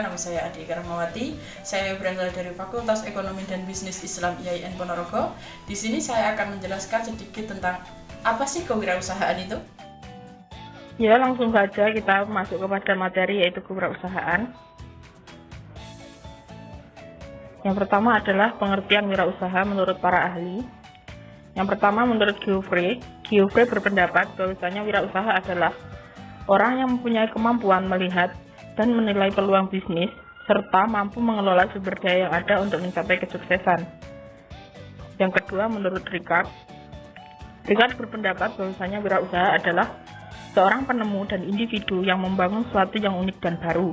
nama saya Adi Karamawati. Saya berasal dari Fakultas Ekonomi dan Bisnis Islam IAIN Ponorogo. Di sini saya akan menjelaskan sedikit tentang apa sih kewirausahaan itu. Ya, langsung saja kita masuk kepada materi, yaitu kewirausahaan. Yang pertama adalah pengertian wirausaha menurut para ahli. Yang pertama, menurut Geoffrey berpendapat bahwasanya wirausaha adalah orang yang mempunyai kemampuan melihat dan menilai peluang bisnis, serta mampu mengelola sumber daya yang ada untuk mencapai kesuksesan. Yang kedua, menurut Ricard berpendapat bahwasanya wirausaha adalah seorang penemu dan individu yang membangun sesuatu yang unik dan baru.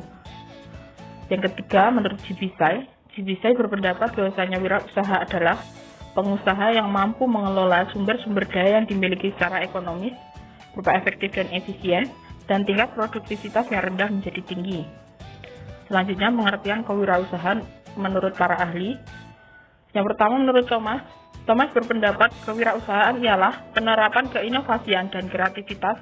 Yang ketiga, menurut Gibisai berpendapat bahwasanya wirausaha adalah pengusaha yang mampu mengelola sumber-sumber daya yang dimiliki secara ekonomis, berupa efektif dan efisien, dan tingkat produktivitas yang rendah menjadi tinggi. Selanjutnya, pengertian kewirausahaan menurut para ahli. Yang pertama, menurut Thomas berpendapat kewirausahaan ialah penerapan keinovasian dan kreativitas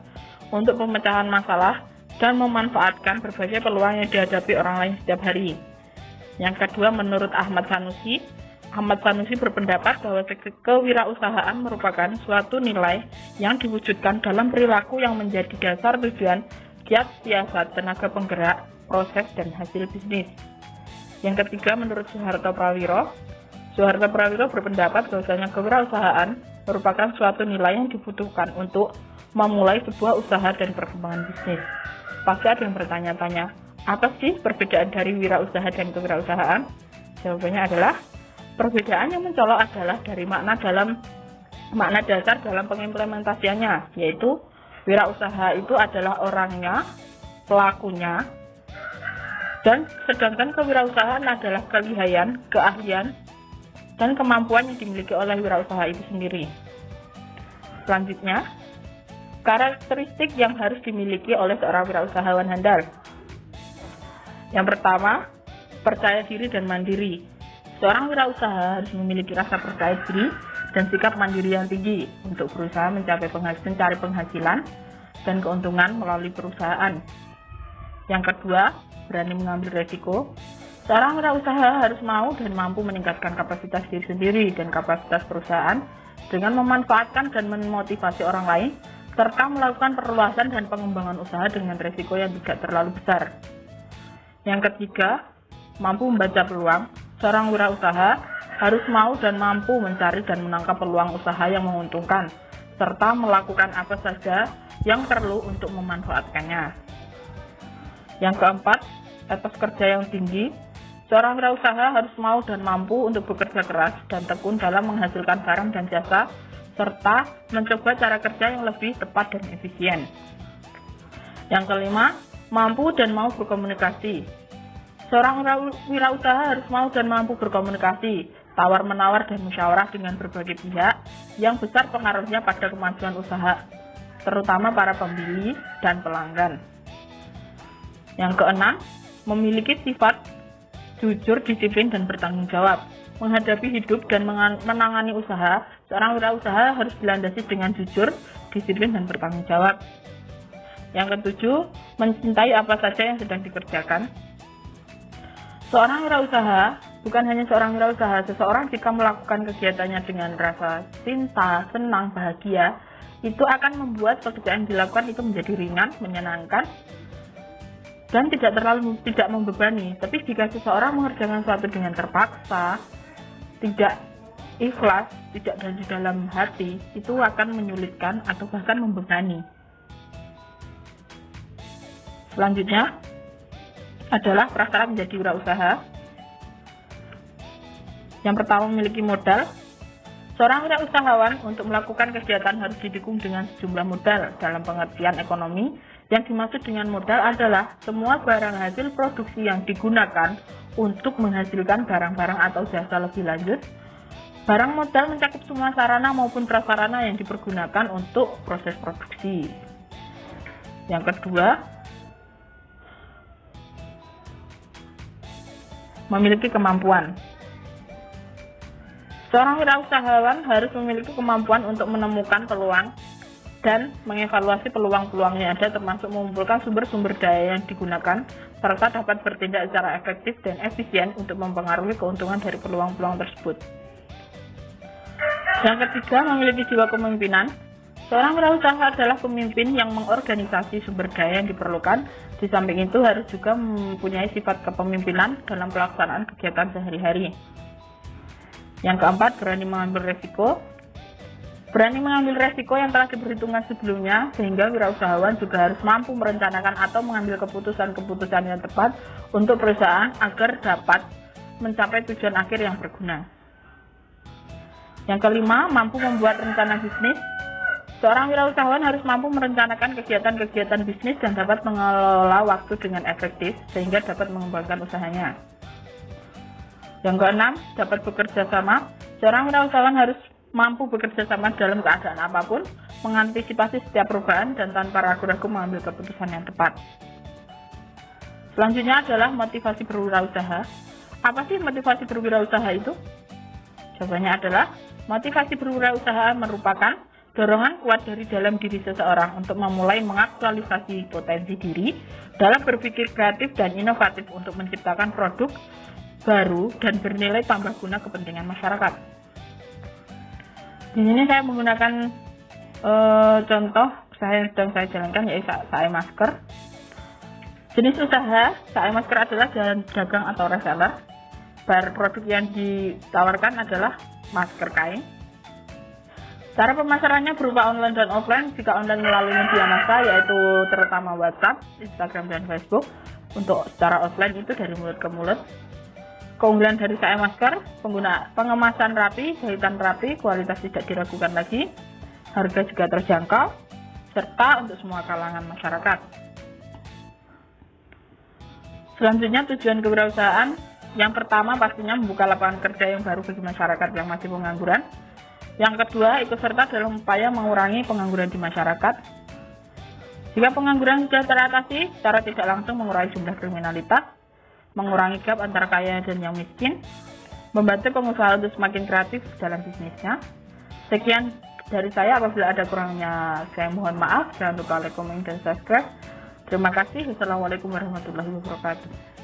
untuk pemecahan masalah dan memanfaatkan berbagai peluang yang dihadapi orang lain setiap hari. Yang kedua, menurut Ahmad Sanusi berpendapat bahwa kewirausahaan merupakan suatu nilai yang diwujudkan dalam perilaku yang menjadi dasar tujuan, kiat, siasat, tenaga penggerak, proses, dan hasil bisnis. Yang ketiga, menurut Soeharto Prawiro berpendapat bahwasanya kewirausahaan merupakan suatu nilai yang dibutuhkan untuk memulai sebuah usaha dan perkembangan bisnis. Pasti ada yang bertanya-tanya, apa sih perbedaan dari wirausaha dan kewirausahaan? Jawabannya adalah perbedaan yang mencolok adalah dari makna dasar dalam pengimplementasiannya, yaitu wirausaha itu adalah orangnya, pelakunya, dan sedangkan kewirausahaan adalah kelihayan, keahlian, dan kemampuan yang dimiliki oleh wirausaha itu sendiri. Selanjutnya, karakteristik yang harus dimiliki oleh seorang wirausahawan handal. Yang pertama, percaya diri dan mandiri. Seorang wirausaha harus memiliki rasa percaya diri dan sikap mandiri yang tinggi untuk berusaha mencari penghasilan dan keuntungan melalui perusahaan. Yang kedua, berani mengambil resiko. Seorang wirausaha harus mau dan mampu meningkatkan kapasitas diri sendiri dan kapasitas perusahaan dengan memanfaatkan dan memotivasi orang lain, serta melakukan perluasan dan pengembangan usaha dengan resiko yang tidak terlalu besar. Yang ketiga, mampu membaca peluang. Seorang wirausaha harus mau dan mampu mencari dan menangkap peluang usaha yang menguntungkan, serta melakukan apa saja yang perlu untuk memanfaatkannya. Yang keempat, etos kerja yang tinggi. Seorang wirausaha harus mau dan mampu untuk bekerja keras dan tekun dalam menghasilkan barang dan jasa, serta mencoba cara kerja yang lebih tepat dan efisien. Yang kelima, mampu dan mau berkomunikasi. Seorang wirausaha harus mau dan mampu berkomunikasi, tawar-menawar dan musyawarah dengan berbagai pihak yang besar pengaruhnya pada kemajuan usaha, terutama para pembeli dan pelanggan. Yang keenam, memiliki sifat jujur, disiplin, dan bertanggung jawab. Menghadapi hidup dan menangani usaha, seorang wirausaha harus dilandasi dengan jujur, disiplin, dan bertanggung jawab. Yang ketujuh, mencintai apa saja yang sedang dikerjakan. Seorang wirausaha bukan hanya seorang wirausaha, seseorang jika melakukan kegiatannya dengan rasa cinta, senang, bahagia, itu akan membuat pekerjaan yang dilakukan itu menjadi ringan, menyenangkan, dan tidak membebani. Tapi jika seseorang mengerjakan sesuatu dengan terpaksa, tidak ikhlas, tidak dari dalam hati, itu akan menyulitkan atau bahkan membebani. Selanjutnya adalah prasyarat menjadi wirausaha. Yang pertama, memiliki modal. Seorang wirausahawan untuk melakukan kegiatan harus didukung dengan sejumlah modal. Dalam pengertian ekonomi, yang dimaksud dengan modal adalah semua barang hasil produksi yang digunakan untuk menghasilkan barang-barang atau jasa lebih lanjut. Barang modal mencakup semua sarana maupun prasarana yang dipergunakan untuk proses produksi. Yang kedua, memiliki kemampuan. Seorang wirausahawan harus memiliki kemampuan untuk menemukan peluang dan mengevaluasi peluang-peluang yang ada, termasuk mengumpulkan sumber-sumber daya yang digunakan, serta dapat bertindak secara efektif dan efisien untuk mempengaruhi keuntungan dari peluang-peluang tersebut. Yang ketiga, memiliki jiwa kepemimpinan. Seorang wirausaha adalah pemimpin yang mengorganisasi sumber daya yang diperlukan. Di samping itu harus juga mempunyai sifat kepemimpinan dalam pelaksanaan kegiatan sehari-hari. Yang keempat, berani mengambil resiko. Berani mengambil resiko yang telah diperhitungkan sebelumnya, sehingga wirausahawan juga harus mampu merencanakan atau mengambil keputusan-keputusan yang tepat untuk perusahaan agar dapat mencapai tujuan akhir yang berguna. Yang kelima, mampu membuat rencana bisnis. Seorang wirausahawan harus mampu merencanakan kegiatan-kegiatan bisnis dan dapat mengelola waktu dengan efektif sehingga dapat mengembangkan usahanya. Yang keenam, dapat bekerja sama. Seorang wirausahawan harus mampu bekerja sama dalam keadaan apapun, mengantisipasi setiap perubahan dan tanpa ragu-ragu mengambil keputusan yang tepat. Selanjutnya adalah motivasi berwirausaha. Apa sih motivasi berwirausaha itu? Jawabannya adalah motivasi berwirausaha merupakan dorongan kuat dari dalam diri seseorang untuk memulai mengaktualisasi potensi diri dalam berpikir kreatif dan inovatif untuk menciptakan produk baru dan bernilai tambah guna kepentingan masyarakat. Di sini saya menggunakan contoh usaha yang sedang saya jalankan, yaitu SAE Masker. Jenis usaha SAE Masker adalah dagang atau reseller. Produk yang ditawarkan adalah masker kain. Cara pemasarannya berupa online dan offline. Jika online melalui media massa, yaitu terutama WhatsApp, Instagram, dan Facebook. Untuk secara offline itu dari mulut ke mulut. Keunggulan dari SAE Masker, pengemasan rapi, jahitan rapi, kualitas tidak diragukan lagi, harga juga terjangkau, serta untuk semua kalangan masyarakat. Selanjutnya, tujuan kewirausahaan. Yang pertama pastinya membuka lapangan kerja yang baru bagi masyarakat yang masih pengangguran. Yang kedua, ikut serta dalam upaya mengurangi pengangguran di masyarakat. Jika pengangguran sudah teratasi, secara tidak langsung mengurangi jumlah kriminalitas, mengurangi gap antara kaya dan yang miskin, membantu pengusaha untuk semakin kreatif dalam bisnisnya. Sekian dari saya, apabila ada kurangnya saya mohon maaf. Jangan lupa like, komen, dan subscribe. Terima kasih. Wassalamualaikum warahmatullahi wabarakatuh.